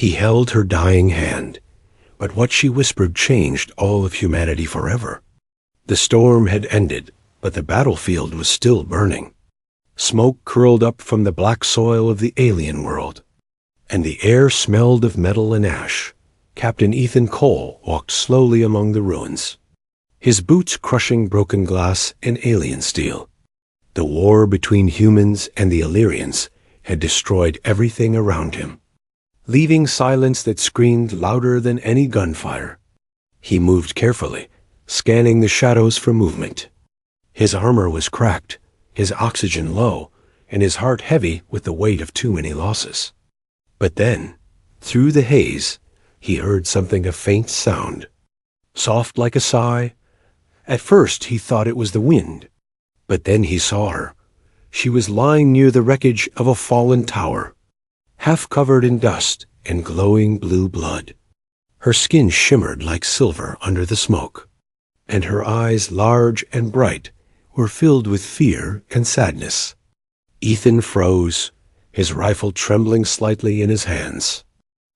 He held her dying hand, but what she whispered changed all of humanity forever. The storm had ended, but the battlefield was still burning. Smoke curled up from the black soil of the alien world, and the air smelled of metal and ash. Captain Ethan Cole walked slowly among the ruins, his boots crushing broken glass and alien steel. The war between humans and the Illyrians had destroyed everything around him, leaving silence that screamed louder than any gunfire. He moved carefully, scanning the shadows for movement. His armor was cracked, his oxygen low, and his heart heavy with the weight of too many losses. But then, through the haze, he heard something of faint sound, soft like a sigh. At first he thought it was the wind, but then he saw her. She was lying near the wreckage of a fallen tower, half covered in dust and glowing blue blood. Her skin shimmered like silver under the smoke, and her eyes, large and bright, were filled with fear and sadness. Ethan froze, his rifle trembling slightly in his hands.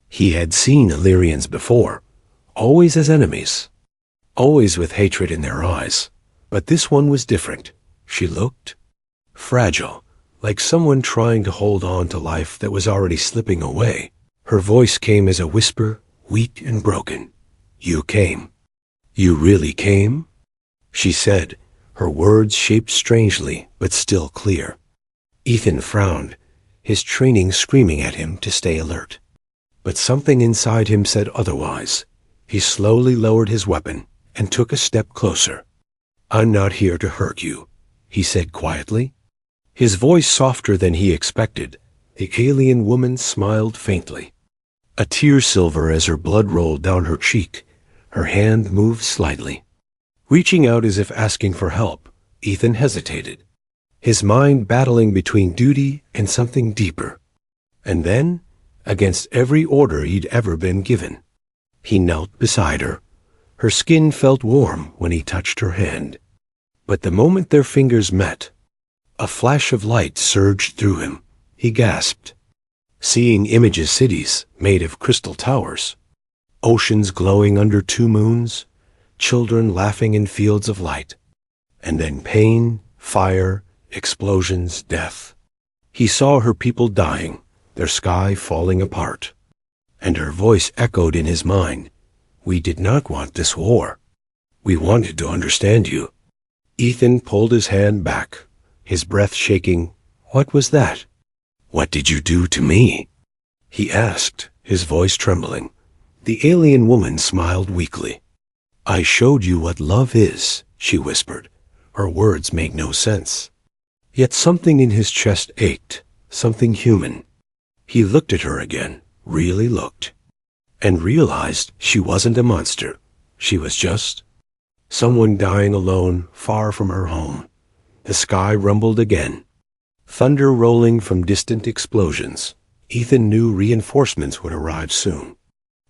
He had seen Illyrians before, always as enemies, always with hatred in their eyes. But this one was different. She looked fragile, like someone trying to hold on to life that was already slipping away. Her voice came as a whisper, weak and broken. "You came. You really came?" she said, her words shaped strangely but still clear. Ethan frowned, his training screaming at him to stay alert. But something inside him said otherwise. He slowly lowered his weapon and took a step closer. "I'm not here to hurt you," he said quietly. His voice softer than he expected. The alien woman smiled faintly, a tear silver as her blood rolled down her cheek. Her hand moved slightly. Reaching out as if asking for help, Ethan hesitated, his mind battling between duty and something deeper. And then, against every order he'd ever been given, he knelt beside her. Her skin felt warm when he touched her hand. But the moment their fingers met, a flash of light surged through him. He gasped, seeing images, cities made of crystal towers, oceans glowing under two moons, children laughing in fields of light, and then pain, fire, explosions, death. He saw her people dying, their sky falling apart, and her voice echoed in his mind. "We did not want this war. We wanted to understand you." Ethan pulled his hand back, his breath shaking. "What was that? What did you do to me?" he asked, his voice trembling. The alien woman smiled weakly. "I showed you what love is," she whispered. Her words made no sense. Yet something in his chest ached, something human. He looked at her again, really looked, and realized she wasn't a monster. She was just someone dying alone, far from her home. The sky rumbled again, thunder rolling from distant explosions. Ethan knew reinforcements would arrive soon,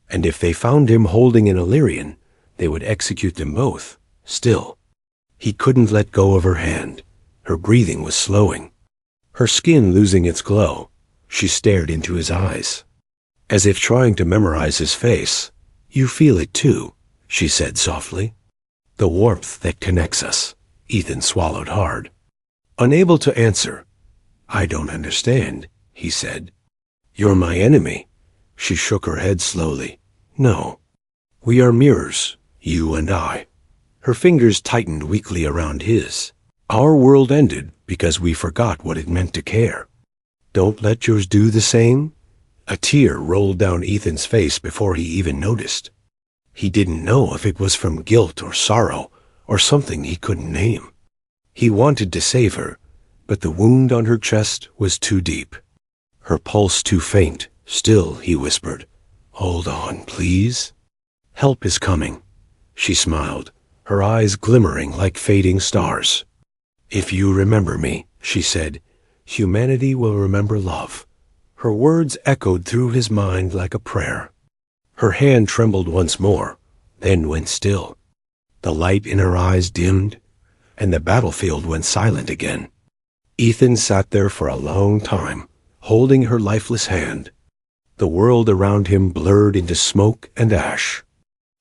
and if they found him holding an Illyrian, they would execute them both. Still, he couldn't let go of her hand. Her breathing was slowing, her skin losing its glow. She stared into his eyes, as if trying to memorize his face. "You feel it too," she said softly. "The warmth that connects us." Ethan swallowed hard, unable to answer. "I don't understand," he said. "You're my enemy." She shook her head slowly. "No. We are mirrors, you and I." Her fingers tightened weakly around his. "Our world ended because we forgot what it meant to care. Don't let yours do the same?" A tear rolled down Ethan's face before he even noticed. He didn't know if it was from guilt or sorrow or something he couldn't name. He wanted to save her, but the wound on her chest was too deep, her pulse too faint. "Still," he whispered, "hold on, please. Help is coming." She smiled, her eyes glimmering like fading stars. "If you remember me," she said, "humanity will remember love." Her words echoed through his mind like a prayer. Her hand trembled once more, then went still. The light in her eyes dimmed, and the battlefield went silent again. Ethan sat there for a long time, holding her lifeless hand. The world around him blurred into smoke and ash.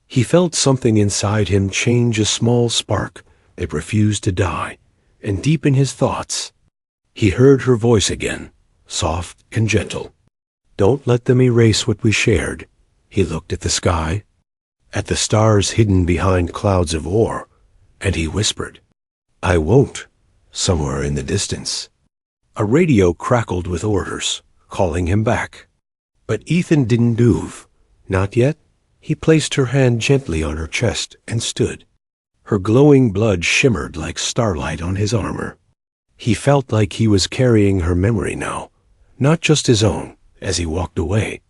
He felt something inside him change, a small spark that refused to die, and deep in his thoughts, he heard her voice again, soft and gentle. "Don't let them erase what we shared." He looked at the sky, at the stars hidden behind clouds of war, and he whispered, "I won't," somewhere in the distance. A radio crackled with orders, calling him back. But Ethan didn't move. Not yet. He placed her hand gently on her chest and stood. Her glowing blood shimmered like starlight on his armor. He felt like he was carrying her memory now, not just his own, as he walked away.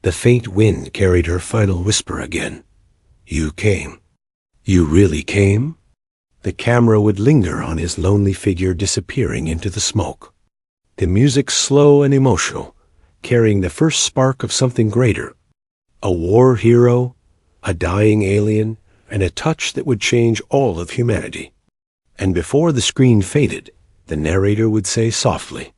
The faint wind carried her final whisper again. "You came. You really came?" The camera would linger on his lonely figure disappearing into the smoke. The music slow and emotional, carrying the first spark of something greater. A war hero, a dying alien, and a touch that would change all of humanity. And before the screen faded, the narrator would say softly,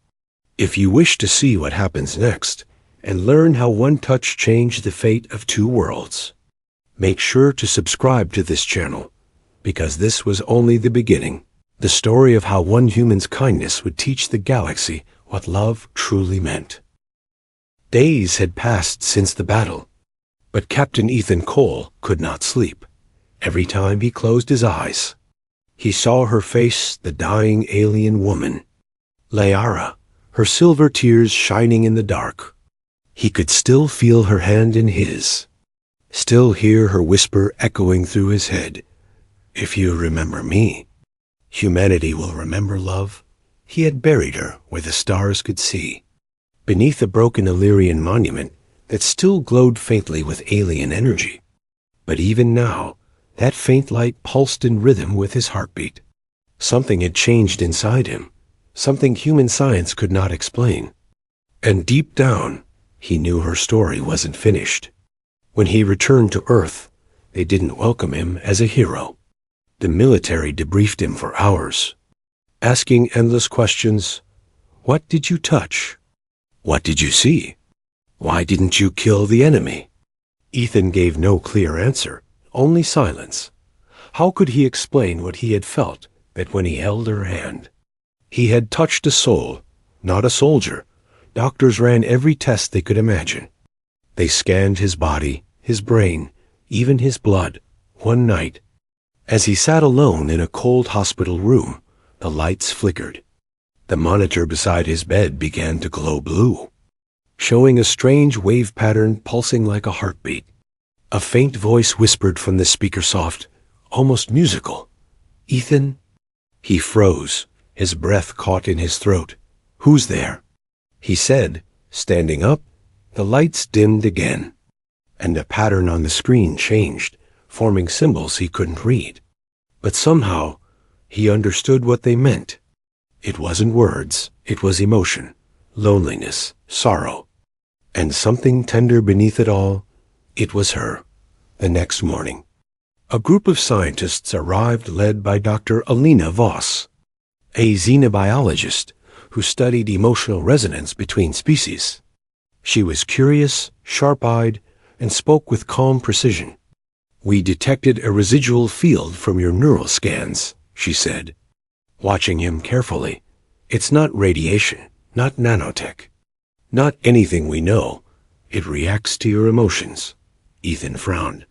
"If you wish to see what happens next, and learn how one touch changed the fate of two worlds, make sure to subscribe to this channel, because this was only the beginning, the story of how one human's kindness would teach the galaxy what love truly meant." Days had passed since the battle, but Captain Ethan Cole could not sleep. Every time he closed his eyes, he saw her face, the dying alien woman, Liara, her silver tears shining in the dark. He could still feel her hand in his, still hear her whisper echoing through his head, "If you remember me, humanity will remember love." He had buried her where the stars could see, beneath a broken Illyrian monument that still glowed faintly with alien energy. But even now, that faint light pulsed in rhythm with his heartbeat. Something had changed inside him, something human science could not explain. And deep down, he knew her story wasn't finished. When he returned to Earth, they didn't welcome him as a hero. The military debriefed him for hours, asking endless questions. What did you touch? What did you see? Why didn't you kill the enemy? Ethan gave no clear answer, only silence. How could he explain what he had felt that when he held her hand? He had touched a soul, not a soldier. Doctors ran every test they could imagine. They scanned his body, his brain, even his blood, one night. As he sat alone in a cold hospital room, the lights flickered. The monitor beside his bed began to glow blue, showing a strange wave pattern pulsing like a heartbeat. A faint voice whispered from the speaker, soft, almost musical. "Ethan?" He froze, his breath caught in his throat. "Who's there?" He said, standing up. The lights dimmed again, and the pattern on the screen changed, forming symbols he couldn't read. But somehow, he understood what they meant. It wasn't words, it was emotion, loneliness, sorrow. And something tender beneath it all, it was her. The next morning, a group of scientists arrived led by Dr. Alina Voss, a xenobiologist who studied emotional resonance between species. She was curious, sharp-eyed, and spoke with calm precision. "We detected a residual field from your neural scans," she said, watching him carefully. "It's not radiation, not nanotech, not anything we know. It reacts to your emotions." Ethan frowned.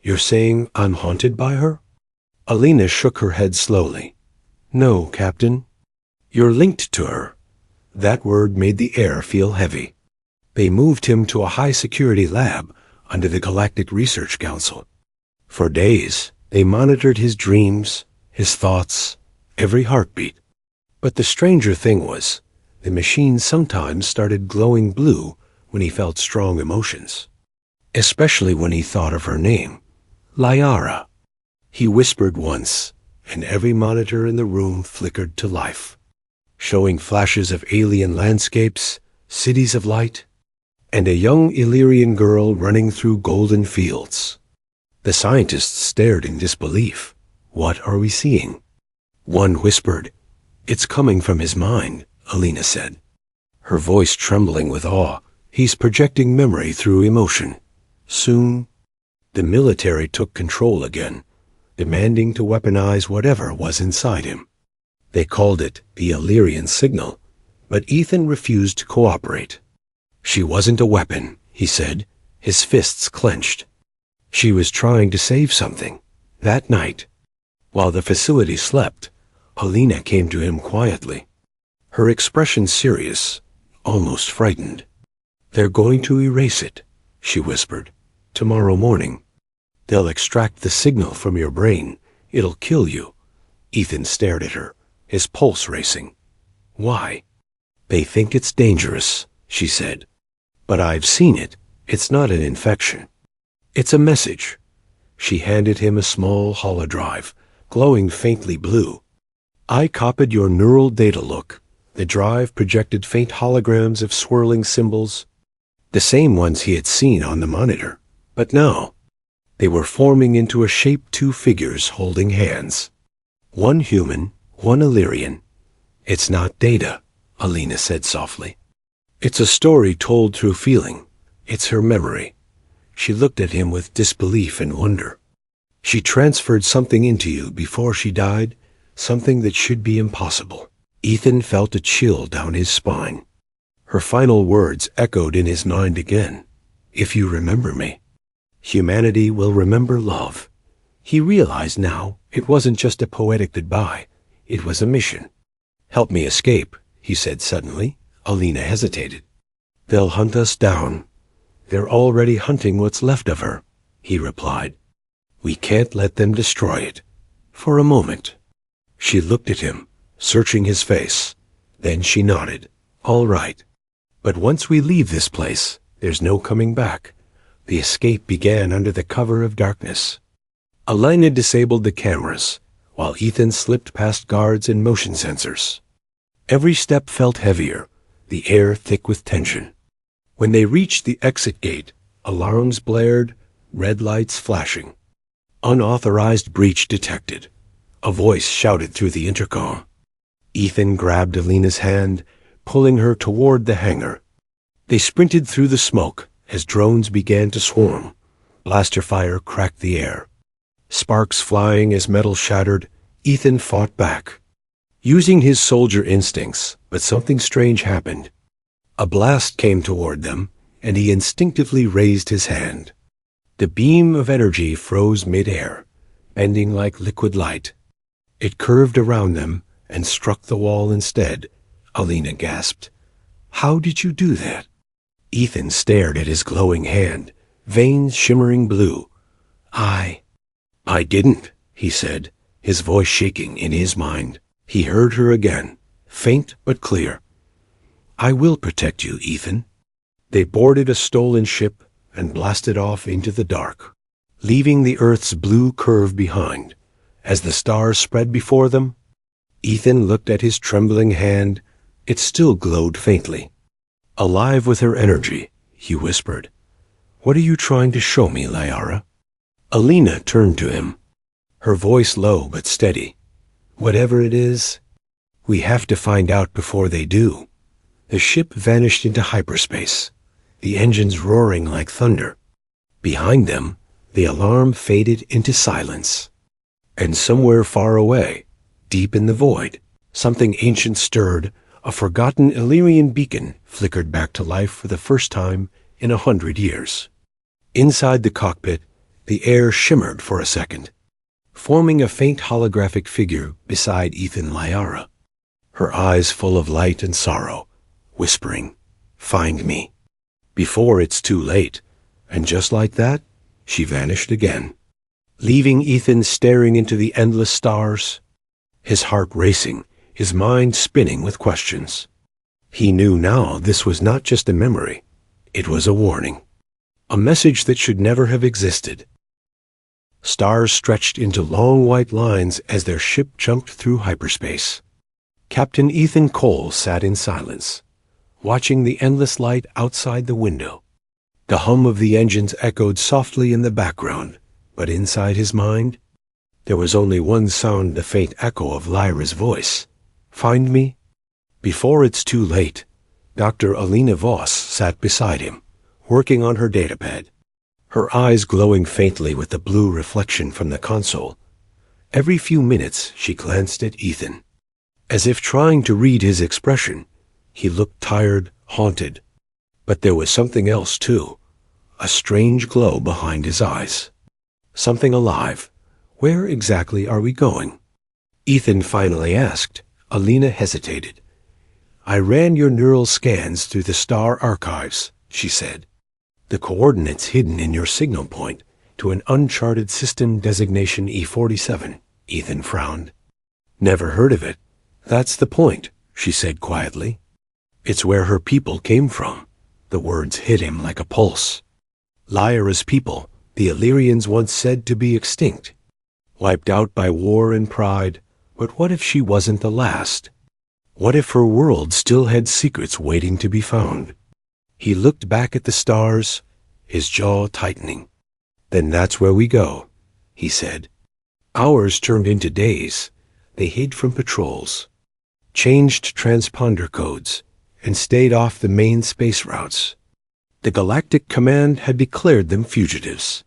"You're saying I'm haunted by her?" Alina shook her head slowly. "No, Captain. You're linked to her." That word made the air feel heavy. They moved him to a high-security lab under the Galactic Research Council. For days, they monitored his dreams, his thoughts, every heartbeat. But the stranger thing was, the machine sometimes started glowing blue when he felt strong emotions, especially when he thought of her name, Liara. He whispered once, and every monitor in the room flickered to life, showing flashes of alien landscapes, cities of light, and a young Illyrian girl running through golden fields. The scientists stared in disbelief. "What are we seeing?" One whispered, "It's coming from his mind," Alina said, her voice trembling with awe. He's projecting memory through emotion. Soon, the military took control again, demanding to weaponize whatever was inside him. They called it the Illyrian signal, but Ethan refused to cooperate. She wasn't a weapon, he said, his fists clenched. She was trying to save something. That night, while the facility slept, Alina came to him quietly, her expression serious, almost frightened. "They're going to erase it," she whispered. "Tomorrow morning. They'll extract the signal from your brain. It'll kill you." Ethan stared at her, his pulse racing. "Why?" "They think it's dangerous," she said. "But I've seen it. It's not an infection. It's a message." She handed him a small holodrive, glowing faintly blue. "I copied your neural data look." The drive projected faint holograms of swirling symbols, the same ones he had seen on the monitor. But now, they were forming into a shape, two figures holding hands. One human, one Illyrian. "It's not data," Alina said softly. "It's a story told through feeling. It's her memory." She looked at him with disbelief and wonder. "She transferred something into you before she died, something that should be impossible." Ethan felt a chill down his spine. Her final words echoed in his mind again. "If you remember me, humanity will remember love." He realized now it wasn't just a poetic goodbye. It was a mission. "Help me escape," he said suddenly. Alina hesitated. "They'll hunt us down." "They're already hunting what's left of her," he replied. "We can't let them destroy it." For a moment, she looked at him, searching his face. Then she nodded. "All right. But once we leave this place, there's no coming back." The escape began under the cover of darkness. Alina disabled the cameras, while Ethan slipped past guards and motion sensors. Every step felt heavier, the air thick with tension. When they reached the exit gate, alarms blared, red lights flashing. "Unauthorized breach detected," a voice shouted through the intercom. Ethan grabbed Alina's hand, pulling her toward the hangar. They sprinted through the smoke as drones began to swarm. Blaster fire cracked the air. Sparks flying as metal shattered, Ethan fought back, using his soldier instincts, but something strange happened. A blast came toward them, and he instinctively raised his hand. The beam of energy froze mid-air, bending like liquid light. It curved around them and struck the wall instead. Alina gasped. "How did you do that?" Ethan stared at his glowing hand, veins shimmering blue. I didn't," he said, his voice shaking in his mind. He heard her again, faint but clear. "I will protect you, Ethan." They boarded a stolen ship and blasted off into the dark, leaving the Earth's blue curve behind. As the stars spread before them, Ethan looked at his trembling hand. It still glowed faintly. "Alive with her energy," he whispered. "What are you trying to show me, Liara?" Alina turned to him, her voice low but steady. "Whatever it is, we have to find out before they do." The ship vanished into hyperspace, the engines roaring like thunder. Behind them, the alarm faded into silence. And somewhere far away, deep in the void, something ancient stirred. A forgotten Illyrian beacon flickered back to life for the first time in 100 years. Inside the cockpit, the air shimmered for a second, forming a faint holographic figure beside Ethan Liara, her eyes full of light and sorrow, whispering, "Find me before it's too late." And just like that, she vanished again, leaving Ethan staring into the endless stars, his heart racing, his mind spinning with questions. He knew now this was not just a memory. It was a warning, a message that should never have existed. Stars stretched into long white lines as their ship jumped through hyperspace. Captain Ethan Cole sat in silence, watching the endless light outside the window. The hum of the engines echoed softly in the background, but inside his mind, there was only one sound, the faint echo of Lyra's voice. "Find me before it's too late." Dr. Alina Voss sat beside him, working on her datapad, her eyes glowing faintly with the blue reflection from the console. Every few minutes she glanced at Ethan. As if trying to read his expression, he looked tired, haunted. But there was something else, too. A strange glow behind his eyes. Something alive. Where exactly are we going? Ethan finally asked. Alina hesitated. I ran your neural scans through the star archives, she said. The coordinates hidden in your signal point to an uncharted system designation E47, Ethan frowned. Never heard of it. That's the point, she said quietly. It's where her people came from. The words hit him like a pulse. Lyra's people, the Illyrians once said to be extinct. Wiped out by war and pride, but what if she wasn't the last? What if her world still had secrets waiting to be found? He looked back at the stars, his jaw tightening. Then that's where we go, he said. Hours turned into days. They hid from patrols, changed transponder codes, and stayed off the main space routes. The Galactic Command had declared them fugitives,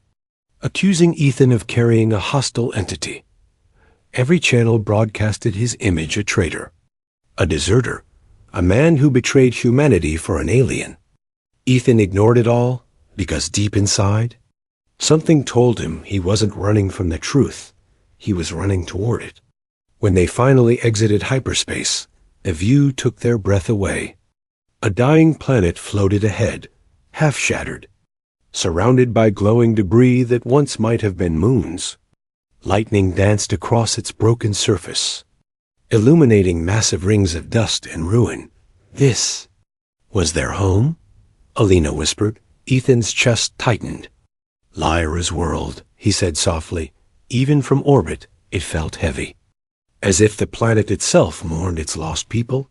accusing Ethan of carrying a hostile entity. Every channel broadcasted his image a traitor, a deserter, a man who betrayed humanity for an alien. Ethan ignored it all because deep inside, something told him he wasn't running from the truth. He was running toward it. When they finally exited hyperspace, a view took their breath away. A dying planet floated ahead, half shattered, surrounded by glowing debris that once might have been moons. Lightning danced across its broken surface, illuminating massive rings of dust and ruin. This was their home? Alina whispered. Ethan's chest tightened. Lyra's world, he said softly. Even from orbit, it felt heavy, as if the planet itself mourned its lost people.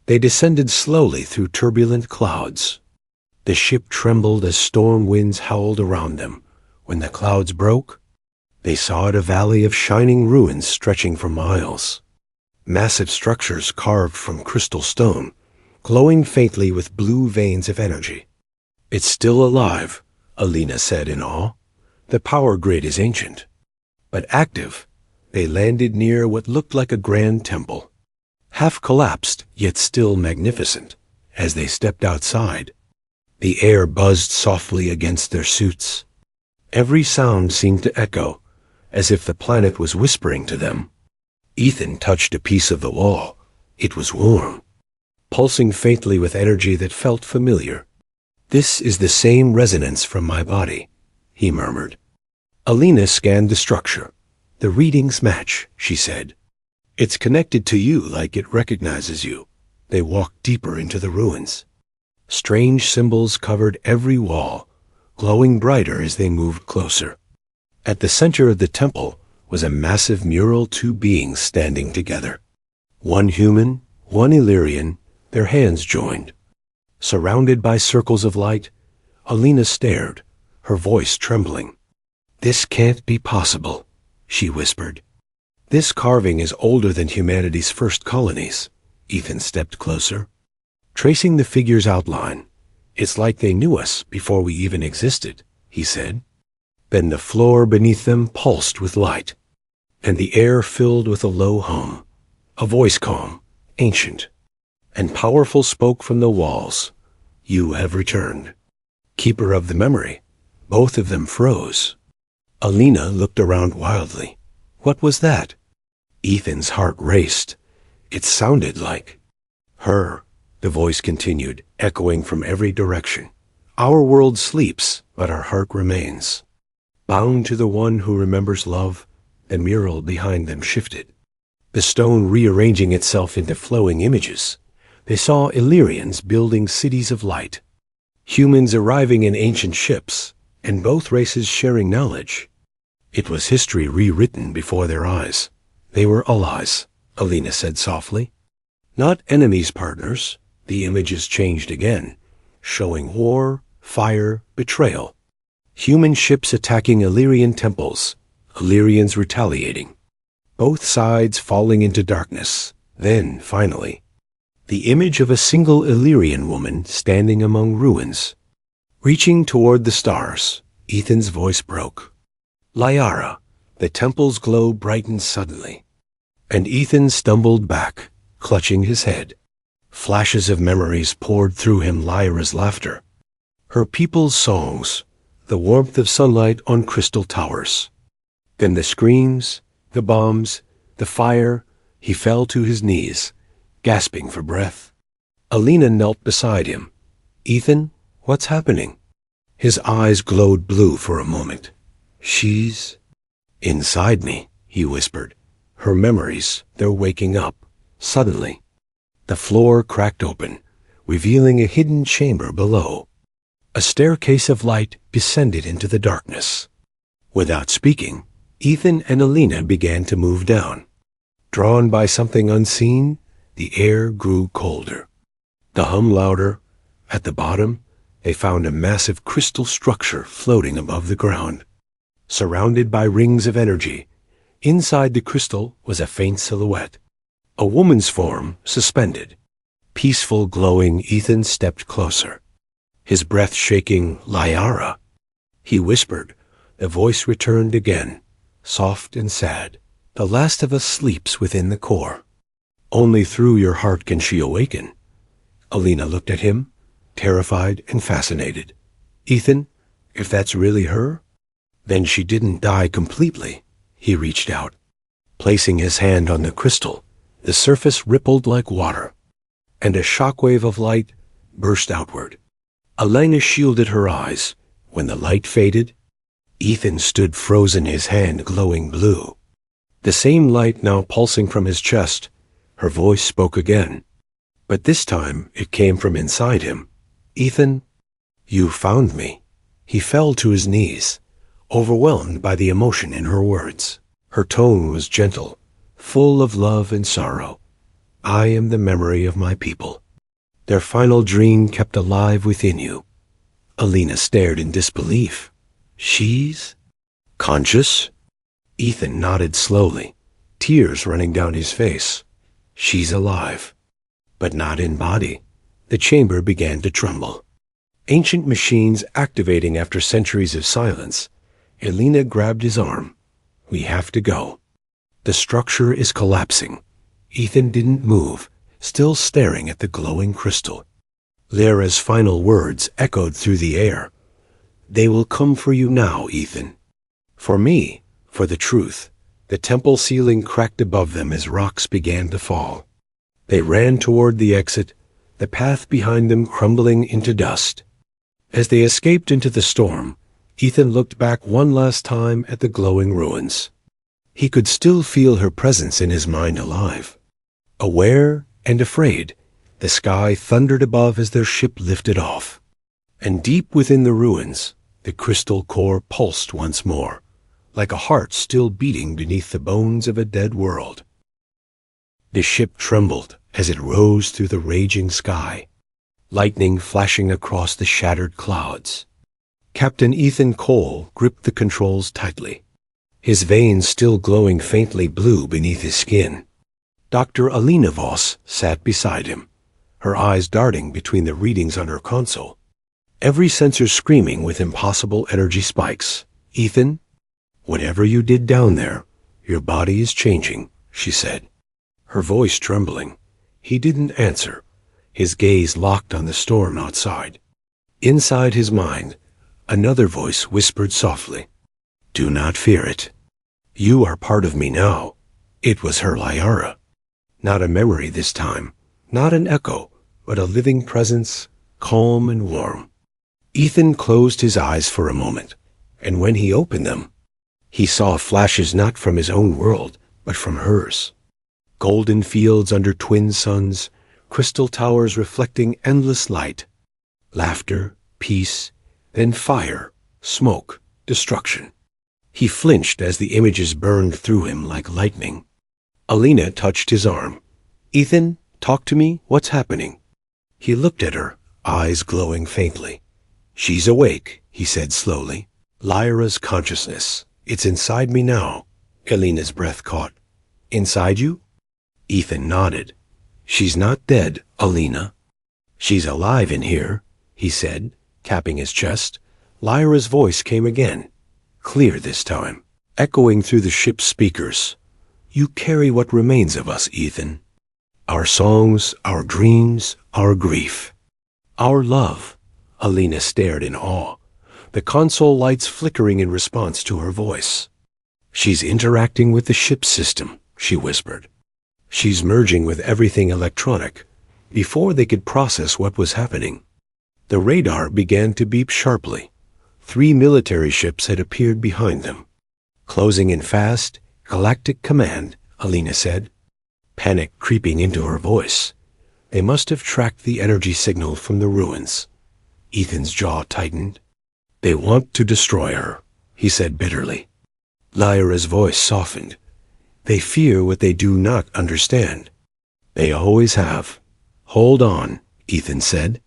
They descended slowly through turbulent clouds. The ship trembled as storm winds howled around them. When the clouds broke, they saw a valley of shining ruins stretching for miles. Massive structures carved from crystal stone, glowing faintly with blue veins of energy. It's still alive, Alina said in awe. The power grid is ancient, but active. They landed near what looked like a grand temple, half collapsed yet still magnificent. As they stepped outside, the air buzzed softly against their suits. Every sound seemed to echo, as if the planet was whispering to them. Ethan touched a piece of the wall. It was warm, pulsing faintly with energy that felt familiar. This is the same resonance from my body, he murmured. Alina scanned the structure. The readings match, she said. It's connected to you like it recognizes you. They walked deeper into the ruins. Strange symbols covered every wall, glowing brighter as they moved closer. At the center of the temple was a massive mural, two beings standing together. One human, one Illyrian, their hands joined. Surrounded by circles of light, Alina stared, her voice trembling. This can't be possible, she whispered. This carving is older than humanity's first colonies. Ethan stepped closer, tracing the figure's outline. It's like they knew us before we even existed, he said. Then the floor beneath them pulsed with light, and the air filled with a low hum. A voice calm, ancient, and powerful spoke from the walls. You have returned. Keeper of the memory. Both of them froze. Alina looked around wildly. What was that? Ethan's heart raced. It sounded like her. The voice continued, echoing from every direction. Our world sleeps, but our heart remains. Bound to the one who remembers love, the mural behind them shifted, the stone rearranging itself into flowing images. They saw Illyrians building cities of light, humans arriving in ancient ships, and both races sharing knowledge. It was history rewritten before their eyes. They were allies, Alina said softly. Not enemies, partners. The images changed again, showing war, fire, betrayal. Human ships attacking Illyrian temples, Illyrians retaliating. Both sides falling into darkness. Then, finally, The image of a single Illyrian woman standing among ruins. Reaching toward the stars, Ethan's voice broke. Lyara, the temple's glow brightened suddenly, and Ethan stumbled back, clutching his head. Flashes of memories poured through him. Lyra's laughter, her people's songs, the warmth of sunlight on crystal towers. Then the screams, the bombs, the fire. He fell to his knees, gasping for breath. Alina knelt beside him. "Ethan, what's happening?" His eyes glowed blue for a moment. "She's inside me," he whispered. "Her memories, they're waking up." Suddenly, the floor cracked open, revealing a hidden chamber below. A staircase of light descended into the darkness. Without speaking, Ethan and Alina began to move down. Drawn by something unseen, the air grew colder. The hum louder. At the bottom, they found a massive crystal structure floating above the ground, surrounded by rings of energy. Inside the crystal was a faint silhouette, a woman's form suspended. Peaceful, glowing, Ethan stepped closer, his breath shaking. "Lyara," he whispered. The voice returned again, soft and sad. "The last of us sleeps within the core. Only through your heart can she awaken." Alina looked at him, terrified and fascinated. "Ethan, if that's really her, then she didn't die completely." He reached out, placing his hand on the crystal. The surface rippled like water, and a shockwave of light burst outward. Alina shielded her eyes. When the light faded, Ethan stood frozen, his hand glowing blue. The same light now pulsing from his chest. Her voice spoke again, but this time it came from inside him. "Ethan, you found me." He fell to his knees, overwhelmed by the emotion in her words. Her tone was gentle, full of love and sorrow. "I am the memory of my people, their final dream kept alive within you." Alina stared in disbelief. "She's conscious?" Ethan nodded slowly, tears running down his face. "She's alive, but not in body." The chamber began to tremble. Ancient machines activating after centuries of silence. Alina grabbed his arm. "We have to go. The structure is collapsing." Ethan didn't move, still staring at the glowing crystal. Lyra's final words echoed through the air. "They will come for you now, Ethan. For me, for the truth." The temple ceiling cracked above them as rocks began to fall. They ran toward the exit, the path behind them crumbling into dust. As they escaped into the storm, Ethan looked back one last time at the glowing ruins. He could still feel her presence in his mind, alive. Aware and afraid, the sky thundered above as their ship lifted off. And deep within the ruins, the crystal core pulsed once more, like a heart still beating beneath the bones of a dead world. The ship trembled as it rose through the raging sky, lightning flashing across the shattered clouds. Captain Ethan Cole gripped the controls tightly, his veins still glowing faintly blue beneath his skin. Dr. Alina Voss sat beside him, her eyes darting between the readings on her console, every sensor screaming with impossible energy spikes. "Ethan, whatever you did down there, your body is changing," she said, her voice trembling. He didn't answer, his gaze locked on the storm outside. Inside his mind, another voice whispered softly, "Do not fear it. You are part of me now." It was her Lyara. Not a memory this time, not an echo, but a living presence, calm and warm. Ethan closed his eyes for a moment, and when he opened them, he saw flashes not from his own world, but from hers. Golden fields under twin suns, crystal towers reflecting endless light, laughter, peace, then fire, smoke, destruction. He flinched as the images burned through him like lightning. Alina touched his arm. "Ethan, talk to me. What's happening?" He looked at her, eyes glowing faintly. "She's awake," he said slowly. "Lyra's consciousness. It's inside me now." Alina's breath caught. "Inside you?" Ethan nodded. She's not dead, Alina. She's alive in here, he said, capping his chest. Lyra's voice came again, clear this time, echoing through the ship's speakers. You carry what remains of us, Ethan. Our songs, our dreams, our grief. Our love. Alina stared in awe, the console lights flickering in response to her voice. She's interacting with the ship's system, she whispered. She's merging with everything electronic. Before they could process what was happening, the radar began to beep sharply. 3 military ships had appeared behind them. Closing in fast, Galactic Command, Alina said, panic creeping into her voice. They must have tracked the energy signal from the ruins. Ethan's jaw tightened. They want to destroy her, he said bitterly. Lyra's voice softened. They fear what they do not understand. They always have. Hold on, Ethan said,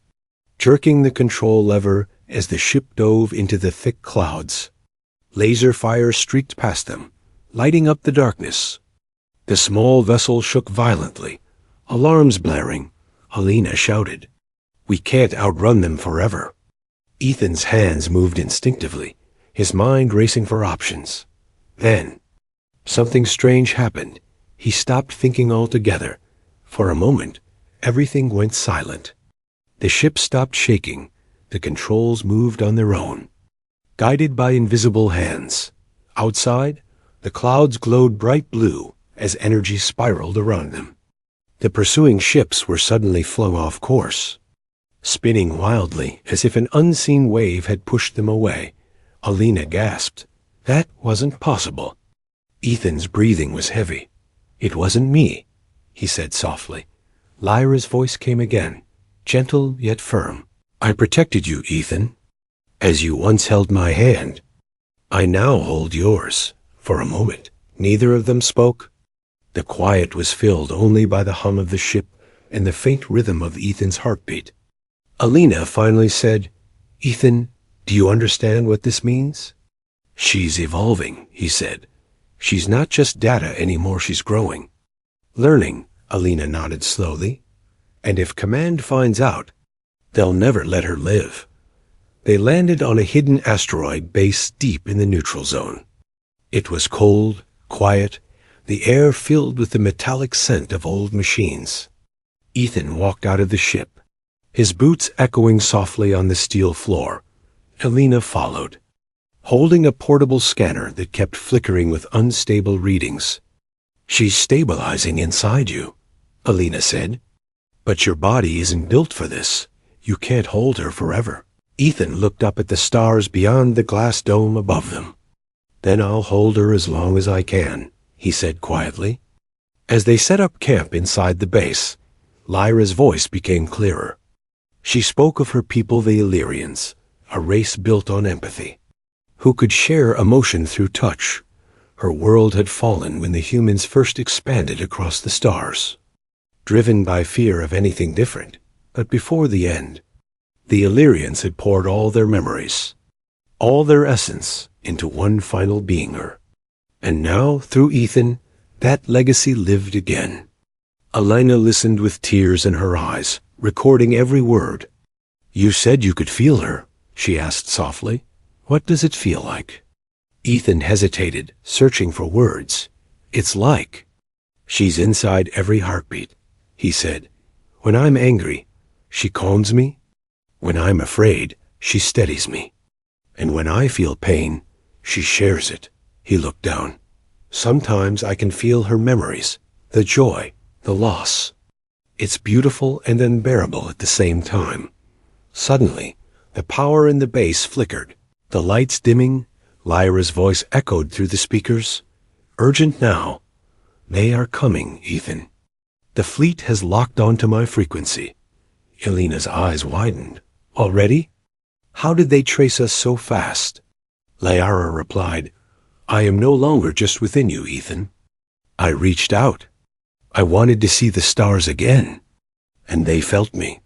jerking the control lever as the ship dove into the thick clouds. Laser fire streaked past them, lighting up the darkness. The small vessel shook violently, alarms blaring. Alina shouted, "We can't outrun them forever." Ethan's hands moved instinctively, his mind racing for options. Then, something strange happened. He stopped thinking altogether. For a moment, everything went silent. The ship stopped shaking. The controls moved on their own, guided by invisible hands. Outside, the clouds glowed bright blue as energy spiraled around them. The pursuing ships were suddenly flung off course, spinning wildly as if an unseen wave had pushed them away. Alina gasped. That wasn't possible. Ethan's breathing was heavy. It wasn't me, he said softly. Lyra's voice came again, gentle yet firm. I protected you, Ethan, as you once held my hand. I now hold yours. For a moment, neither of them spoke. The quiet was filled only by the hum of the ship and the faint rhythm of Ethan's heartbeat. Alina finally said, Ethan, do you understand what this means? She's evolving, he said. She's not just data anymore, she's growing. Learning, Alina nodded slowly. And if Command finds out, they'll never let her live. They landed on a hidden asteroid base deep in the neutral zone. It was cold, quiet, the air filled with the metallic scent of old machines. Ethan walked out of the ship, his boots echoing softly on the steel floor. Alina followed, holding a portable scanner that kept flickering with unstable readings. She's stabilizing inside you, Alina said. But your body isn't built for this. You can't hold her forever. Ethan looked up at the stars beyond the glass dome above them. Then I'll hold her as long as I can, he said quietly. As they set up camp inside the base, Lyra's voice became clearer. She spoke of her people, the Illyrians, a race built on empathy, who could share emotion through touch. Her world had fallen when the humans first expanded across the stars, driven by fear of anything different. But before the end, the Illyrians had poured all their memories, all their essence, into one final being-er. And now, through Ethan, that legacy lived again. Alina listened with tears in her eyes, recording every word. You said you could feel her, she asked softly. What does it feel like? Ethan hesitated, searching for words. It's like. She's inside every heartbeat, he said. When I'm angry, she calms me. When I'm afraid, she steadies me. And when I feel pain, she shares it. He looked down. Sometimes I can feel her memories, the joy, the loss. It's beautiful and unbearable at the same time. Suddenly, the power in the base flickered. The lights dimming, Lyra's voice echoed through the speakers. Urgent now. They are coming, Ethan. The fleet has locked onto my frequency. Alina's eyes widened. Already? How did they trace us so fast? Lyra replied, I am no longer just within you, Ethan. I reached out. I wanted to see the stars again. And they felt me.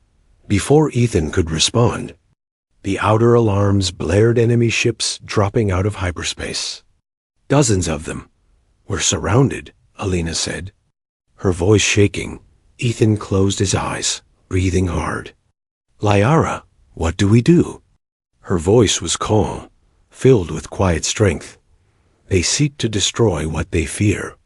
Before Ethan could respond, the outer alarms blared, enemy ships dropping out of hyperspace. Dozens of them. We're surrounded, Alina said, her voice shaking. Ethan closed his eyes, breathing hard. Lyara, what do we do? Her voice was calm, filled with quiet strength. They seek to destroy what they fear.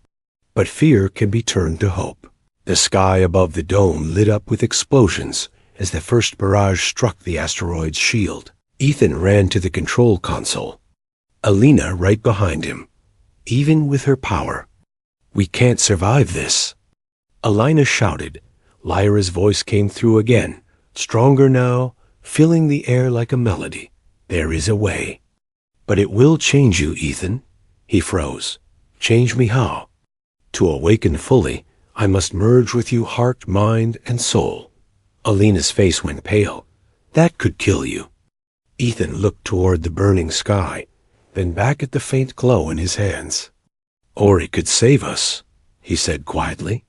But fear can be turned to hope. The sky above the dome lit up with explosions as the first barrage struck the asteroid's shield. Ethan ran to the control console. Alina right behind him. Even with her power, we can't survive this. Alina shouted. Lyra's voice came through again, stronger now, filling the air like a melody. There is a way. But it will change you, Ethan. He froze. Change me how? To awaken fully, I must merge with you heart, mind, and soul. Alina's face went pale. That could kill you. Ethan looked toward the burning sky, then back at the faint glow in his hands. Or it could save us, he said quietly.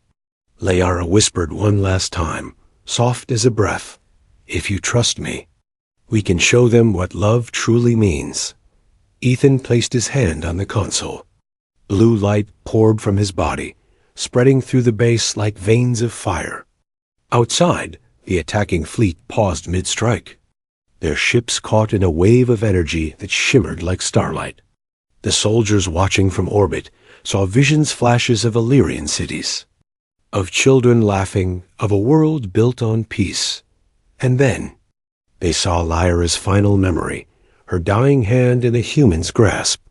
Lyara whispered one last time, soft as a breath. If you trust me, we can show them what love truly means. Ethan placed his hand on the console. Blue light poured from his body, spreading through the base like veins of fire. Outside, the attacking fleet paused mid-strike. Their ships caught in a wave of energy that shimmered like starlight. The soldiers watching from orbit saw visions flashes of Illyrian cities, of children laughing, of a world built on peace. And then they saw Lyra's final memory, her dying hand in a human's grasp.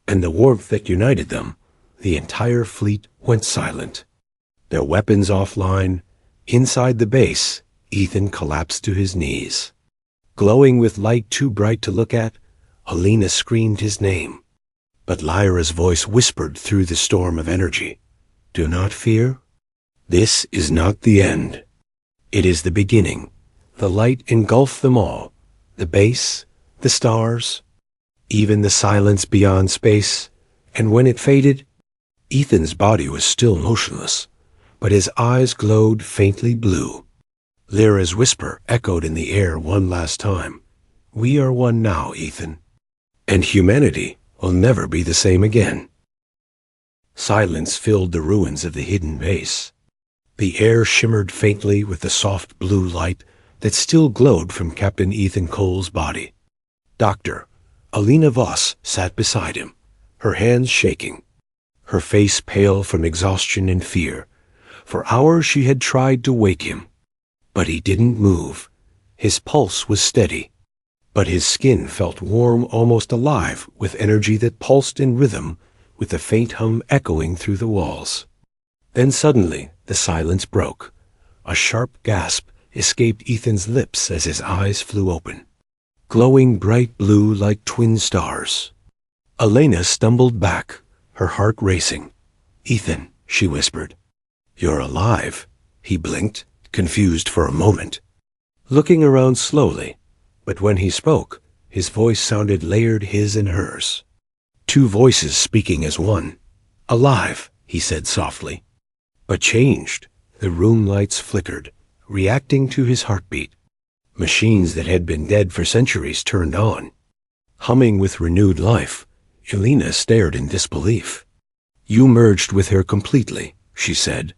And the warmth that united them, the entire fleet went silent. Their weapons offline. Inside the base, Ethan collapsed to his knees. Glowing with light too bright to look at, Alina screamed his name. But Lyra's voice whispered through the storm of energy. Do not fear. This is not the end. It is the beginning. The light engulfed them all. The base, the stars, even the silence beyond space. And when it faded, Ethan's body was still motionless, but his eyes glowed faintly blue. Lyra's whisper echoed in the air one last time. We are one now, Ethan. And humanity will never be the same again. Silence filled the ruins of the hidden base. The air shimmered faintly with the soft blue light that still glowed from Captain Ethan Cole's body. Dr. Alina Voss sat beside him, her hands shaking, her face pale from exhaustion and fear. For hours she had tried to wake him, but he didn't move. His pulse was steady, but his skin felt warm, almost alive, with energy that pulsed in rhythm, with the faint hum echoing through the walls. Then suddenly the silence broke. A sharp gasp escaped Ethan's lips as his eyes flew open, glowing bright blue like twin stars. Alina stumbled back, her heart racing. Ethan, she whispered. You're alive. He blinked, confused for a moment, looking around slowly, but when he spoke, his voice sounded layered, his and hers. Two voices speaking as one. Alive, he said softly. But changed. The room lights flickered, reacting to his heartbeat. Machines that had been dead for centuries turned on. Humming with renewed life, Alina stared in disbelief. You merged with her completely, she said.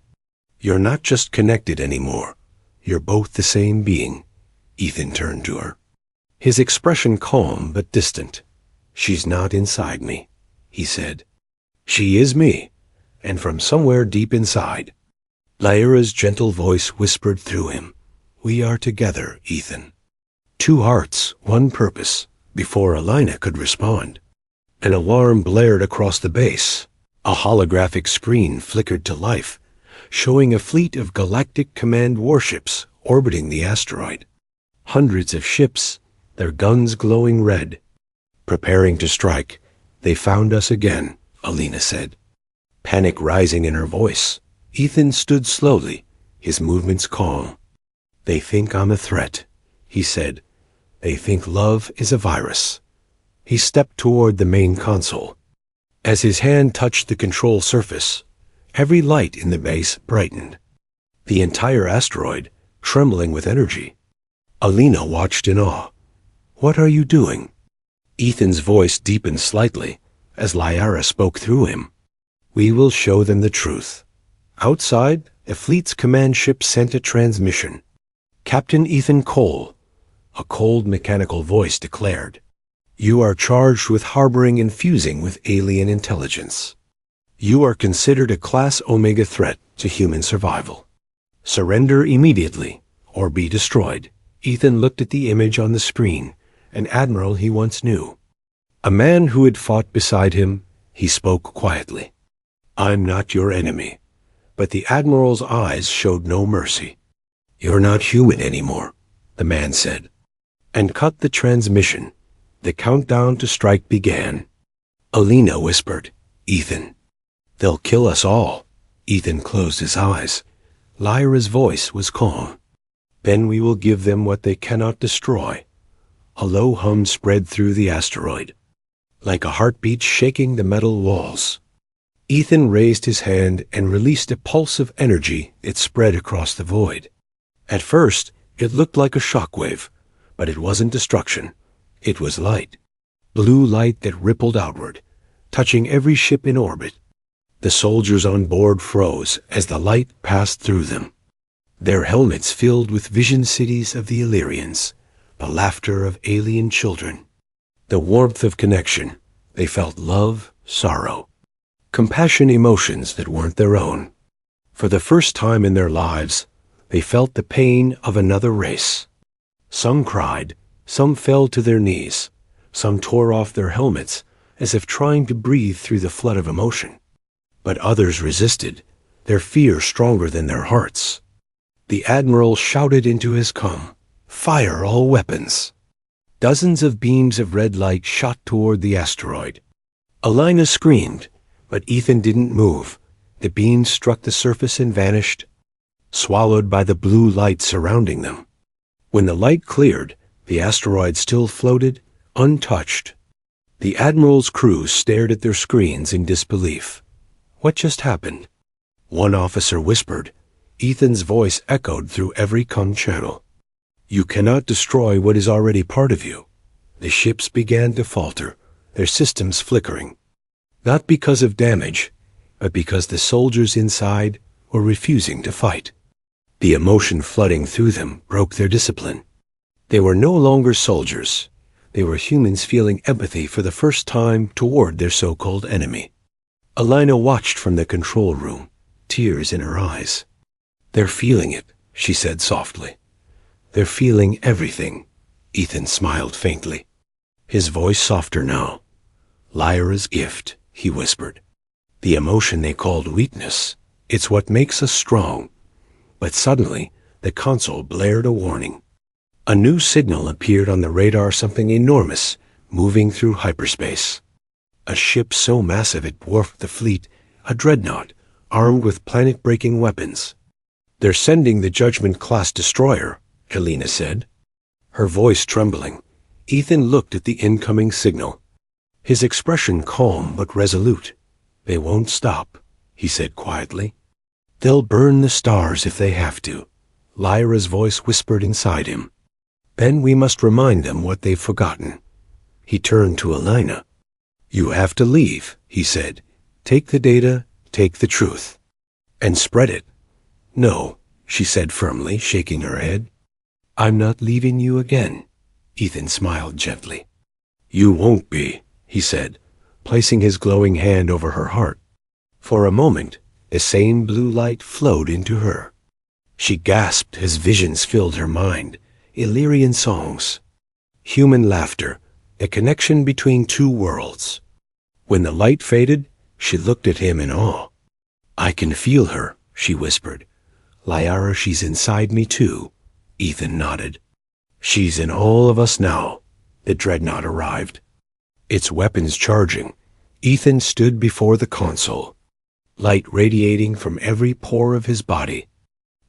You're not just connected anymore. You're both the same being. Ethan turned to her, his expression calm but distant. She's not inside me, he said. She is me, and from somewhere deep inside. Lyra's gentle voice whispered through him. We are together, Ethan. Two hearts, one purpose. Before Alina could respond, an alarm blared across the base. A holographic screen flickered to life, showing a fleet of galactic command warships orbiting the asteroid. Hundreds of ships, their guns glowing red. Preparing to strike. They found us again, Alina said, panic rising in her voice. Ethan stood slowly, his movements calm. They think I'm a threat, he said. They think love is a virus. He stepped toward the main console. As his hand touched the control surface, every light in the base brightened. The entire asteroid trembling with energy. Alina watched in awe. What are you doing? Ethan's voice deepened slightly as Lyra spoke through him. We will show them the truth. Outside, a fleet's command ship sent a transmission. Captain Ethan Cole, a cold mechanical voice declared, "You are charged with harboring and fusing with alien intelligence. You are considered a Class Omega threat to human survival. Surrender immediately, or be destroyed." Ethan looked at the image on the screen, an admiral he once knew. A man who had fought beside him, he spoke quietly. "I'm not your enemy." But the admiral's eyes showed no mercy. "You're not human anymore," the man said, and cut the transmission. The countdown to strike began. Alina whispered, "Ethan." "They'll kill us all." Ethan closed his eyes. Lyra's voice was calm. "Then we will give them what they cannot destroy." A low hum spread through the asteroid, like a heartbeat shaking the metal walls. Ethan raised his hand and released a pulse of energy. It spread across the void. At first, it looked like a shockwave, but it wasn't destruction. It was light. Blue light that rippled outward, touching every ship in orbit. The soldiers on board froze as the light passed through them. Their helmets filled with vision cities of the Illyrians, the laughter of alien children, the warmth of connection. They felt love, sorrow, compassion, emotions that weren't their own. For the first time in their lives, they felt the pain of another race. Some cried, some fell to their knees, some tore off their helmets as if trying to breathe through the flood of emotion. But others resisted, their fear stronger than their hearts. The admiral shouted into his com, "Fire all weapons!" Dozens of beams of red light shot toward the asteroid. Alina screamed, but Ethan didn't move. The beams struck the surface and vanished, swallowed by the blue light surrounding them. When the light cleared, the asteroid still floated, untouched. The admiral's crew stared at their screens in disbelief. What just happened? One officer whispered. Ethan's voice echoed through every comm channel. "You cannot destroy what is already part of you." The ships began to falter, their systems flickering. Not because of damage, but because the soldiers inside were refusing to fight. The emotion flooding through them broke their discipline. They were no longer soldiers. They were humans feeling empathy for the first time toward their so-called enemy. Alina watched from the control room, tears in her eyes. "They're feeling it," she said softly. "They're feeling everything." Ethan smiled faintly, his voice softer now. "Lyra's gift," he whispered. "The emotion they called weakness. It's what makes us strong." But suddenly, the console blared a warning. A new signal appeared on the radar, something enormous, moving through hyperspace. A ship so massive it dwarfed the fleet, a dreadnought, armed with planet-breaking weapons. "They're sending the Judgment-class destroyer," Alina said, her voice trembling. Ethan looked at the incoming signal, his expression calm but resolute. "They won't stop," he said quietly. "They'll burn the stars if they have to." Lyra's voice whispered inside him. "Then we must remind them what they've forgotten." He turned to Alina. "You have to leave," he said. "Take the data, take the truth, and spread it." "No," she said firmly, shaking her head. "I'm not leaving you again." Ethan smiled gently. "You won't be," he said, placing his glowing hand over her heart. For a moment, the same blue light flowed into her. She gasped as visions filled her mind. Illyrian songs, human laughter, a connection between two worlds. When the light faded, she looked at him in awe. "I can feel her," she whispered. "Lyra, she's inside me too." Ethan nodded. "She's in all of us now." The dreadnought arrived, its weapons charging. Ethan stood before the console, light radiating from every pore of his body.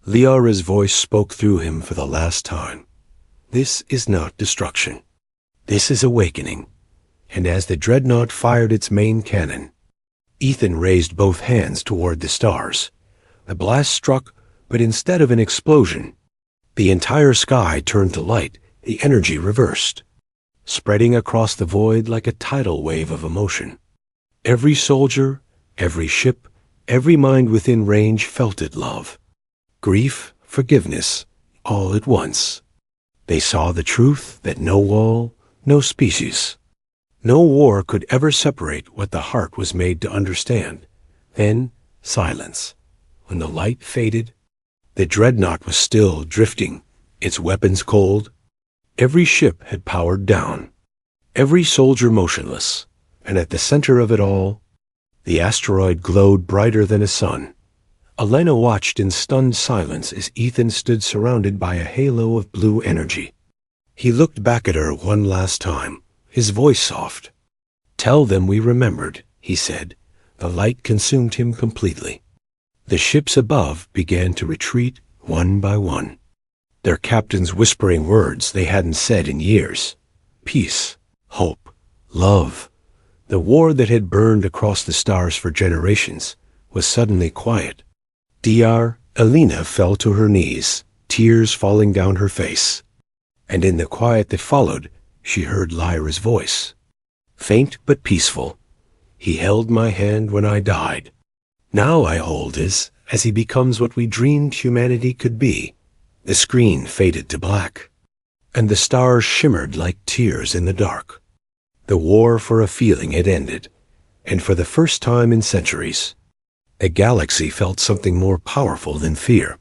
Lyra's voice spoke through him for the last time. "This is not destruction. This is awakening." And as the dreadnought fired its main cannon, Ethan raised both hands toward the stars. The blast struck, but instead of an explosion, the entire sky turned to light, the energy reversed, spreading across the void like a tidal wave of emotion. Every soldier, every ship, every mind within range felt it, love. grief, forgiveness, all at once. They saw the truth that no wall, no species, no war could ever separate what the heart was made to understand. Then, silence. When the light faded, the dreadnought was still drifting, its weapons cold. Every ship had powered down, every soldier motionless, and at the center of it all, the asteroid glowed brighter than a sun. Elena watched in stunned silence as Ethan stood surrounded by a halo of blue energy. He looked back at her one last time, his voice soft. "Tell them we remembered," he said. The light consumed him completely. The ships above began to retreat one by one, their captains whispering words they hadn't said in years. Peace, hope, love. The war that had burned across the stars for generations was suddenly quiet. Elena fell to her knees, tears falling down her face. And in the quiet that followed, she heard Lyra's voice. Faint but peaceful. "He held my hand when I died. Now I hold his as he becomes what we dreamed humanity could be." The screen faded to black, and the stars shimmered like tears in the dark. The war for a feeling had ended, and for the first time in centuries, a galaxy felt something more powerful than fear.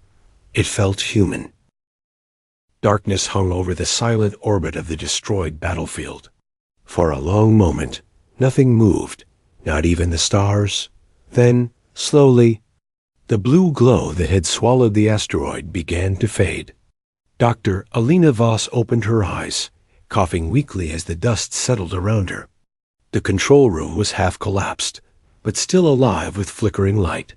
It felt human. Darkness hung over the silent orbit of the destroyed battlefield. For a long moment, nothing moved, not even the stars. Then, slowly, the blue glow that had swallowed the asteroid began to fade. Dr. Elena Voss opened her eyes, coughing weakly as the dust settled around her. The control room was half collapsed, but still alive with flickering light.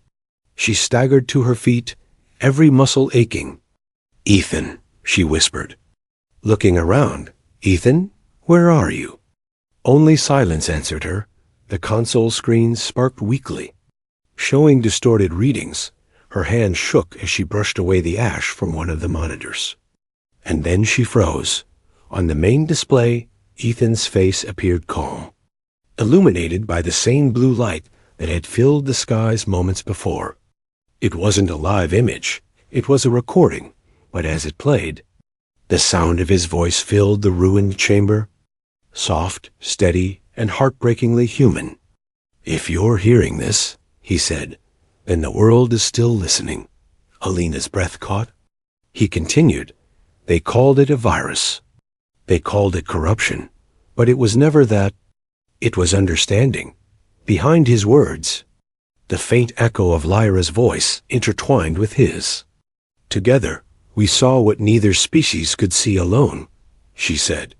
She staggered to her feet, every muscle aching. "Ethan," she whispered. Looking around, "Ethan, where are you?" Only silence answered her. The console screen sparked weakly, showing distorted readings. Her hand shook as she brushed away the ash from one of the monitors. And then she froze. On the main display, Ethan's face appeared calm, illuminated by the same blue light that had filled the skies moments before. It wasn't a live image, it was a recording, but as it played, the sound of his voice filled the ruined chamber, soft, steady, and heartbreakingly human. "If you're hearing this," he said, "then the world is still listening." Elena's breath caught. He continued, "They called it a virus. They called it corruption, but it was never that. It was understanding." Behind his words, the faint echo of Lyra's voice intertwined with his. "Together, we saw what neither species could see alone," she said.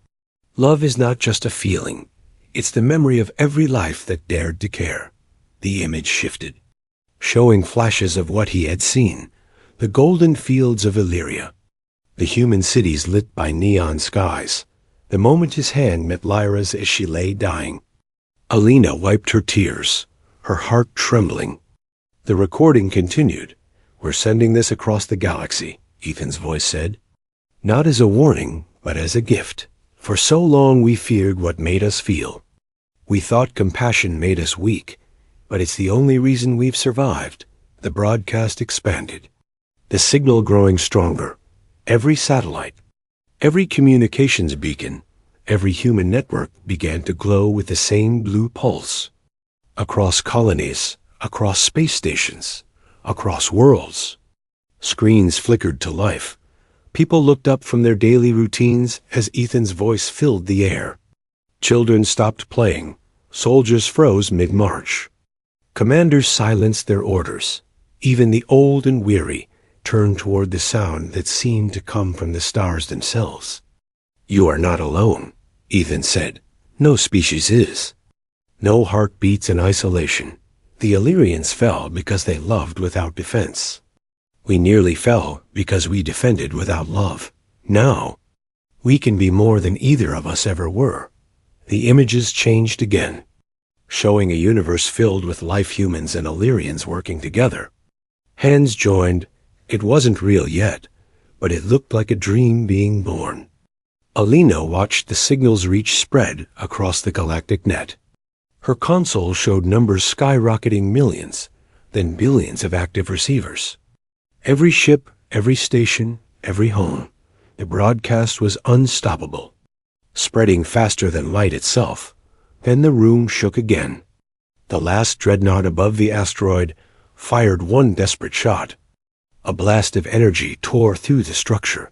"Love is not just a feeling. It's the memory of every life that dared to care." The image shifted, showing flashes of what he had seen, the golden fields of Illyria, the human cities lit by neon skies, the moment his hand met Lyra's as she lay dying. Elena wiped her tears, her heart trembling. The recording continued. "We're sending this across the galaxy," Ethan's voice said. "Not as a warning, but as a gift. For so long we feared what made us feel. We thought compassion made us weak, but it's the only reason we've survived." The broadcast expanded, the signal growing stronger. Every satellite, every communications beacon, every human network began to glow with the same blue pulse. Across colonies, across space stations, across worlds, screens flickered to life. People looked up from their daily routines as Ethan's voice filled the air. Children stopped playing. Soldiers froze mid-march. Commanders silenced their orders. Even the old and weary turned toward the sound that seemed to come from the stars themselves. "You are not alone," Ethan said. "No species is. No heart beats in isolation. The Illyrians fell because they loved without defense. We nearly fell because we defended without love. Now, we can be more than either of us ever were." The images changed again, showing a universe filled with life humans and Illyrians working together. Hands joined. It wasn't real yet, but it looked like a dream being born. Elena watched the signal's reach spread across the galactic net. Her console showed numbers skyrocketing millions, then billions of active receivers. Every ship, every station, every home. The broadcast was unstoppable, spreading faster than light itself. Then the room shook again. The last dreadnought above the asteroid fired one desperate shot. A blast of energy tore through the structure.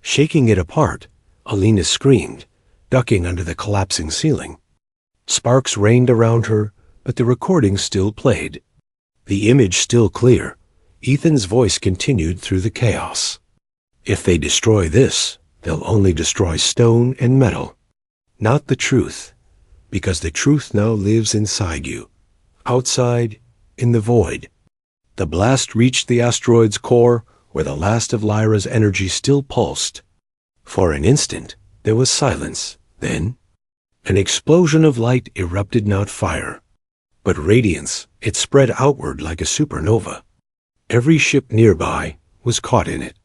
Shaking it apart, Alina screamed, ducking under the collapsing ceiling. Sparks rained around her, but the recording still played. The image still clear. Ethan's voice continued through the chaos. If they destroy this, they'll only destroy stone and metal, not the truth, because the truth now lives inside you, outside, in the void. The blast reached the asteroid's core, where the last of Lyra's energy still pulsed. For an instant, there was silence. Then, an explosion of light erupted, not fire, but radiance. It spread outward like a supernova. Every ship nearby was caught in it.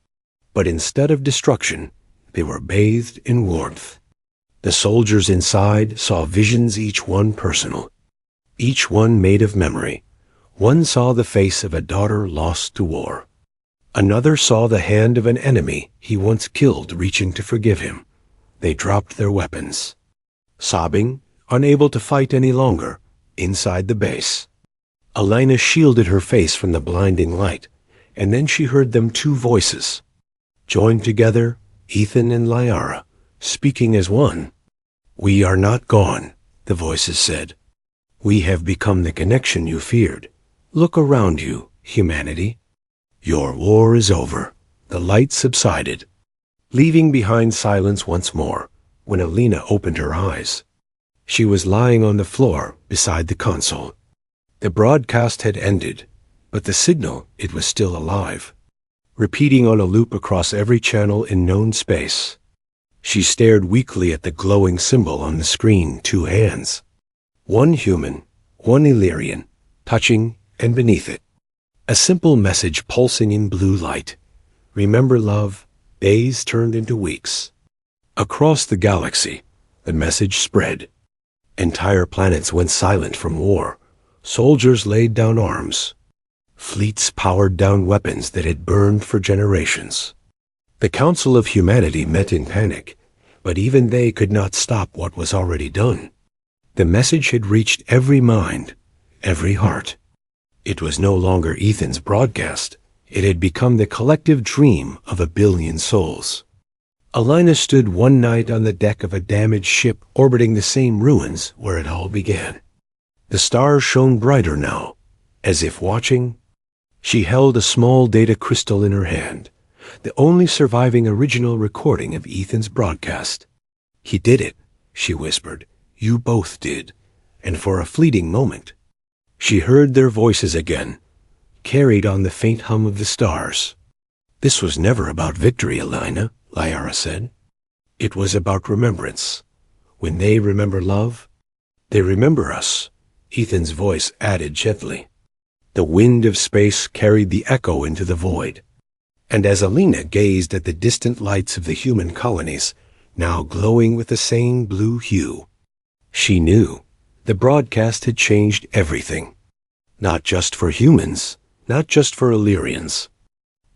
But instead of destruction, they were bathed in warmth. The soldiers inside saw visions, each one personal, each one made of memory. One saw the face of a daughter lost to war. Another saw the hand of an enemy he once killed reaching to forgive him. They dropped their weapons, sobbing, unable to fight any longer, inside the base. Alina shielded her face from the blinding light, and then she heard them, two voices, joined together, Ethan and Lyra, speaking as one. "We are not gone," the voices said. "We have become the connection you feared. Look around you, humanity. Your war is over." The light subsided, leaving behind silence once more. When Alina opened her eyes, she was lying on the floor beside the console. The broadcast had ended, but the signal, it was still alive, repeating on a loop across every channel in known space. She stared weakly at the glowing symbol on the screen, two hands, one human, one Illyrian, touching, and beneath it, a simple message pulsing in blue light. Remember love, days turned into weeks. Across the galaxy, the message spread. Entire planets went silent from war. Soldiers laid down arms. Fleets powered down weapons that had burned for generations. The Council of Humanity met in panic, but even they could not stop what was already done. The message had reached every mind, every heart. It was no longer Ethan's broadcast. It had become the collective dream of 1 billion souls. Alina stood one night on the deck of a damaged ship orbiting the same ruins where it all began. The stars shone brighter now, as if watching. She held a small data crystal in her hand, the only surviving original recording of Ethan's broadcast. "He did it," she whispered. "You both did." And for a fleeting moment, she heard their voices again, carried on the faint hum of the stars. "This was never about victory, Alina," Lyra said. "It was about remembrance. When they remember love, they remember us," Ethan's voice added gently. The wind of space carried the echo into the void. And as Alina gazed at the distant lights of the human colonies, now glowing with the same blue hue, she knew the broadcast had changed everything. Not just for humans, not just for Illyrians,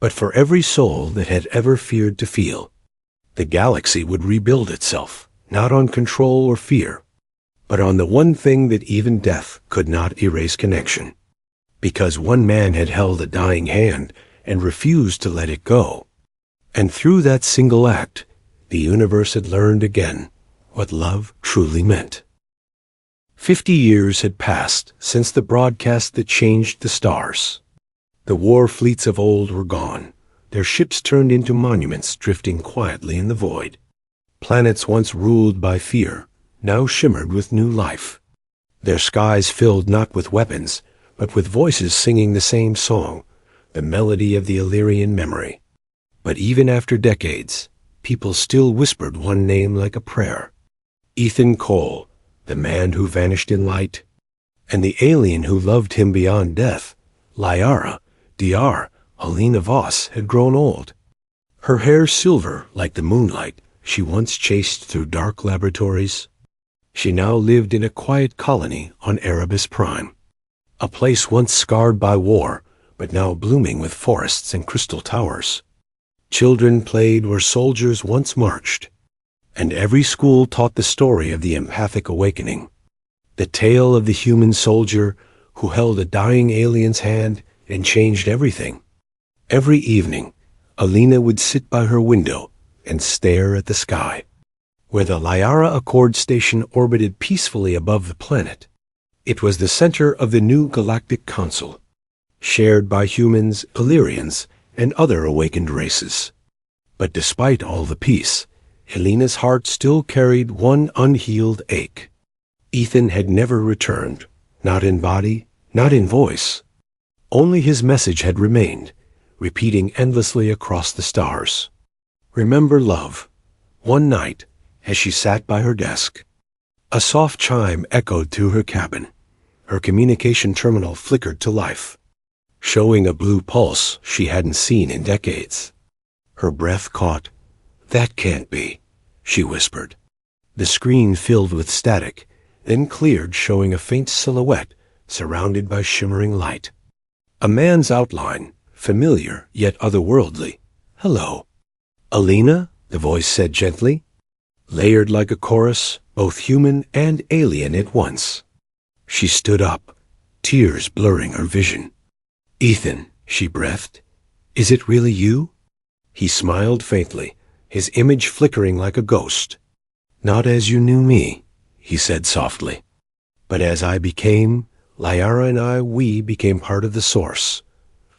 but for every soul that had ever feared to feel. The galaxy would rebuild itself, not on control or fear, but on the one thing that even death could not erase: connection. Because one man had held a dying hand and refused to let it go. And through that single act, the universe had learned again what love truly meant. 50 years had passed since the broadcast that changed the stars. The war fleets of old were gone, their ships turned into monuments drifting quietly in the void. Planets once ruled by fear now shimmered with new life, their skies filled not with weapons, but with voices singing the same song, the melody of the Illyrian memory. But even after decades, people still whispered one name like a prayer: Ethan Cole, the man who vanished in light, and the alien who loved him beyond death. Lyra, Dr. Alina Voss, had grown old. Her hair silver like the moonlight she once chased through dark laboratories. She now lived in a quiet colony on Erebus Prime, a place once scarred by war, but now blooming with forests and crystal towers. Children played where soldiers once marched, and every school taught the story of the empathic awakening, the tale of the human soldier who held a dying alien's hand and changed everything. Every evening, Alina would sit by her window and stare at the sky, where the Liara Accord Station orbited peacefully above the planet. It was the center of the new Galactic Council, shared by humans, Illyrians, and other awakened races. But despite all the peace, Alina's heart still carried one unhealed ache. Ethan had never returned, not in body, not in voice. Only his message had remained, repeating endlessly across the stars. Remember love. One night, as she sat by her desk, a soft chime echoed through her cabin. Her communication terminal flickered to life, showing a blue pulse she hadn't seen in decades. Her breath caught. "That can't be," she whispered. The screen filled with static, then cleared, showing a faint silhouette surrounded by shimmering light. A man's outline, familiar yet otherworldly. "Hello." "Alina," the voice said gently, layered like a chorus, both human and alien at once. She stood up, tears blurring her vision. "Ethan," she breathed, "is it really you?" He smiled faintly, his image flickering like a ghost. "Not as you knew me," he said softly, "but as I became, Liara and we became part of the Source."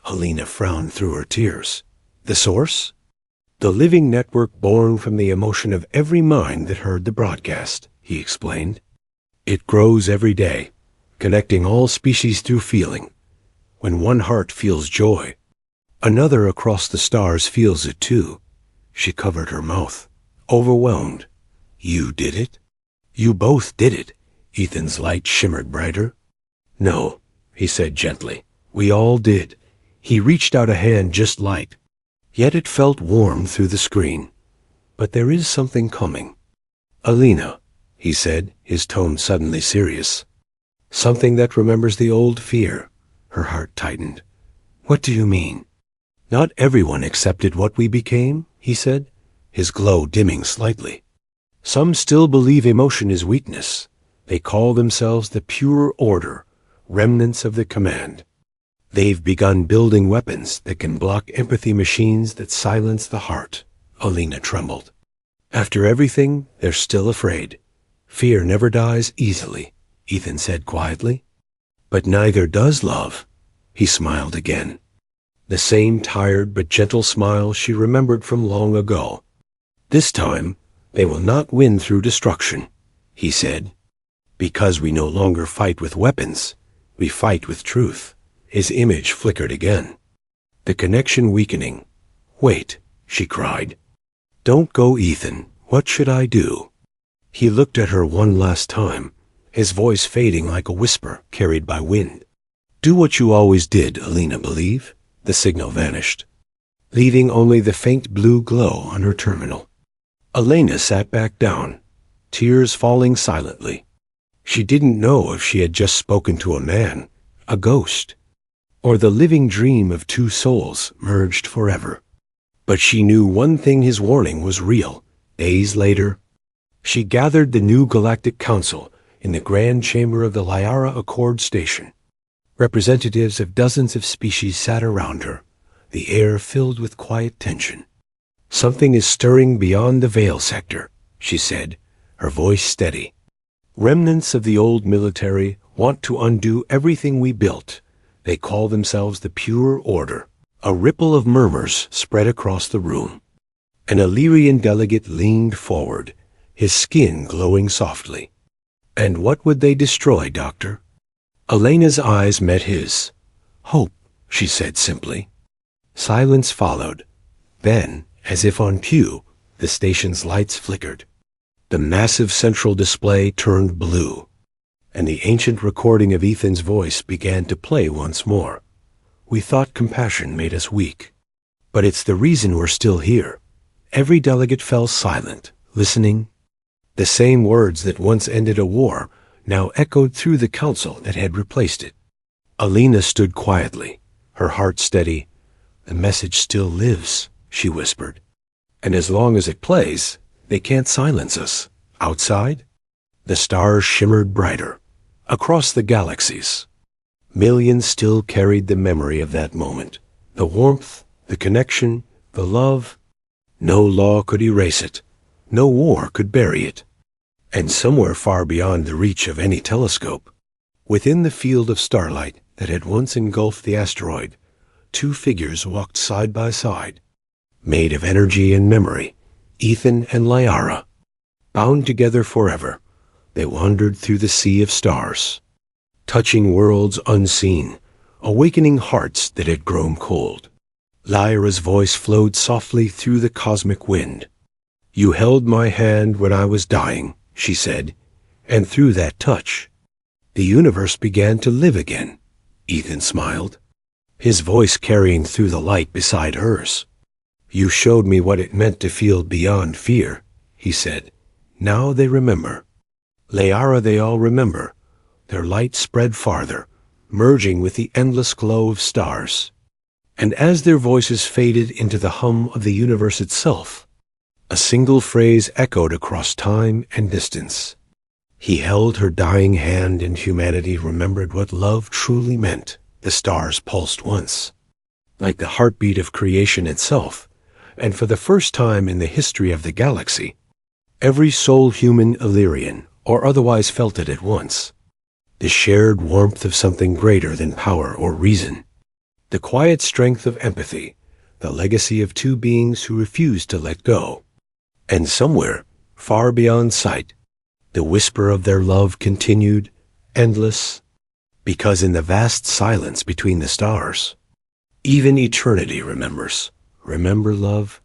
Alina frowned through her tears. "The Source?" "The living network born from the emotion of every mind that heard the broadcast," he explained. "It grows every day, connecting all species through feeling. When one heart feels joy, another across the stars feels it too." She covered her mouth, overwhelmed. "You did it?" "You both did it." Ethan's light shimmered brighter. "No," he said gently. "We all did." He reached out a hand just light, yet it felt warm through the screen. "But there is something coming." "Alina," he said, his tone suddenly serious. "Something that remembers the old fear." Her heart tightened. "What do you mean?" "Not everyone accepted what we became," he said, his glow dimming slightly. "Some still believe emotion is weakness. They call themselves the pure order, remnants of the command. They've begun building weapons that can block empathy machines that silence the heart." Alina trembled. "After everything, they're still afraid. Fear never dies easily," Ethan said quietly. "But neither does love." He smiled again, the same tired but gentle smile she remembered from long ago. "This time, they will not win through destruction," he said. "Because we no longer fight with weapons, we fight with truth." His image flickered again, the connection weakening. "Wait," she cried. "Don't go, Ethan. What should I do?" He looked at her one last time, his voice fading like a whisper carried by wind. "Do what you always did, Alina, believe." The signal vanished, leaving only the faint blue glow on her terminal. Alina sat back down, tears falling silently. She didn't know if she had just spoken to a man, a ghost, or the living dream of two souls merged forever. But she knew one thing: his warning was real. Days later, she gathered the new Galactic Council in the grand chamber of the Liara Accord Station. Representatives of dozens of species sat around her, the air filled with quiet tension. "Something is stirring beyond the Veil sector," she said, her voice steady. "Remnants of the old military want to undo everything we built. They call themselves the Pure Order." A ripple of murmurs spread across the room. An Illyrian delegate leaned forward, his skin glowing softly. "And what would they destroy, Doctor?" Alina's eyes met his. "Hope," she said simply. Silence followed. Then, as if on cue, the station's lights flickered. The massive central display turned blue, and the ancient recording of Ethan's voice began to play once more. "We thought compassion made us weak, but it's the reason we're still here." Every delegate fell silent, listening. The same words that once ended a war now echoed through the council that had replaced it. Alina stood quietly, Her heart steady. "The message still lives," she whispered. "And as long as it plays, they can't silence us." Outside, the stars shimmered brighter. Across the galaxies, millions still carried the memory of that moment. The warmth, the connection, the love. No law could erase it. No war could bury it. And somewhere far beyond the reach of any telescope, within the field of starlight that had once engulfed the asteroid, two figures walked side by side, made of energy and memory, Ethan and Liara. Bound together forever, they wandered through the sea of stars, touching worlds unseen, awakening hearts that had grown cold. Lyra's voice flowed softly through the cosmic wind. "You held my hand when I was dying," she said, "and through that touch, the universe began to live again." Ethan smiled, his voice carrying through the light beside hers. "You showed me what it meant to feel beyond fear," he said. "Now they remember." Liara, they all remember. Their light spread farther, merging with the endless glow of stars. And as their voices faded into the hum of the universe itself, a single phrase echoed across time and distance. He held her dying hand, and humanity remembered what love truly meant. The stars pulsed once, like the heartbeat of creation itself, and for the first time in the history of the galaxy, every soul human Illyrian or otherwise felt it at once. The shared warmth of something greater than power or reason. The quiet strength of empathy, the legacy of two beings who refused to let go. And somewhere, far beyond sight, the whisper of their love continued, endless, because in the vast silence between the stars, even eternity remembers. Remember, love,